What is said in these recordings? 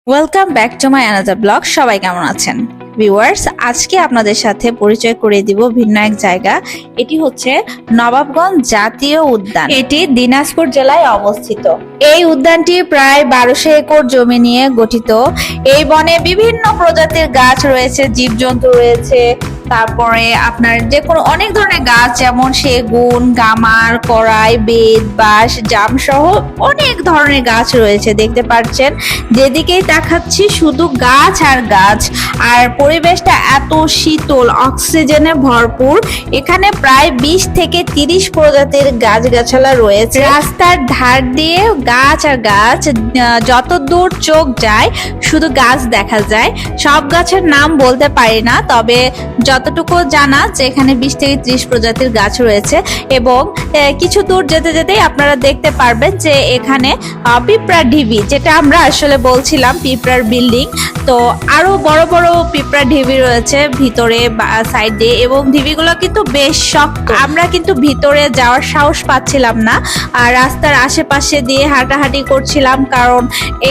Welcome back to my another blog. সবাই কেমন আছেন ভিউয়ার্স? আজকে আপনাদের সাথে পরিচয় করে দিব ভিন্ন এক জায়গা। এটি হচ্ছে নবাবগঞ্জ জাতীয় উদ্যান। এটি দিনাজপুর জেলায় অবস্থিত। এই উদ্যানটি প্রায় 1200 একর জমি নিয়ে গঠিত। এই বনে বিভিন্ন প্রজাতির গাছ রয়েছে, জীবজন্তু রয়েছে, তারপরে আপনার যে কোনো অনেক ধরনের গাছ, যেমন সেগুন, গামার, করাই, বেত, বাঁশ, জাম সহ অনেক ধরনের গাছ রয়েছে। দেখতে পাচ্ছেন যেদিকেই তাকাচ্ছি শুধু গাছ আর গাছ, আর পরিবেশটা এত শীতল, অক্সিজেনে ভরপুর। এখানে প্রায় 20 থেকে 30 প্রজাতির গাছগাছালা রয়েছে। রাস্তার ধার দিয়ে গাছ আর গাছ, যত দূর চোখ যায় শুধু গাছ দেখা যায়। সব গাছের নাম বলতে পারি না, তবে যতটুকু জানা যে এখানে 20 থেকে 30 প্রজাতির গাছ রয়েছে। এবং কিছু দূর যেতে যেতেই আপনারা দেখতে পারবেন যে এখানে পিঁপড়া ঢিবি, যেটা আমরা আসলে বলছিলাম পিঁপড়ার বিল্ডিং। তো আরো বড় বড় পিঁপড়া ঢিবি রয়েছে ভিতরে সাইডে, এবং ঢিবিগুলো কিন্তু বেশ শক্ত। আমরা কিন্তু ভিতরে যাওয়ার সাহস পাচ্ছিলাম না, আর রাস্তার আশেপাশে দিয়ে হাঁটাহাঁটি করছিলাম, কারণ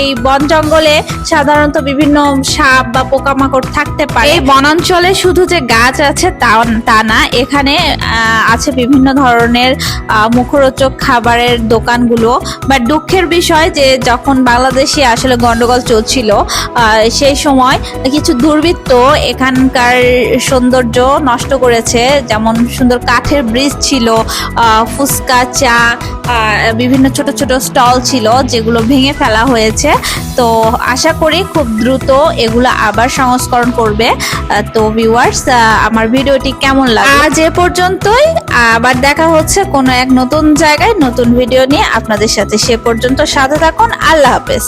এই বন জঙ্গলে সাধারণত বিভিন্ন সাপ বা পোকামাকড় থাকতে পারে। এই বনাঞ্চলে শুধু যে গাছ আছে তা না, এখানে আছে বিভিন্ন ধরনের মুখরোচক খাবারের দোকানগুলো। বাট দুঃখের বিষয় যে যখন বাংলাদেশে আসলে গন্ডগোল চলছিল সেই সময় কিছু দুর্বৃত্ত এখানকার সৌন্দর্য নষ্ট করেছে। যেমন সুন্দর কাঠের ব্রিজ ছিল, ফুচকা, চা, বিভিন্ন ছোট ছোট স্টল ছিল, যেগুলো ভেঙে ফেলা হয়েছে। তো আশা করি খুব দ্রুত এগুলো আবার সংস্করণ করবে। তো ভিউয়ার্স, আমার ভিডিওটি কেমন লাগে আজ এ পর্যন্তই। আবার দেখা হচ্ছে কোনো এক নতুন জায়গায় নতুন ভিডিও নিয়ে আপনাদের সাথে। সে পর্যন্ত সাথে থাকুন। আল্লাহ হাফেজ।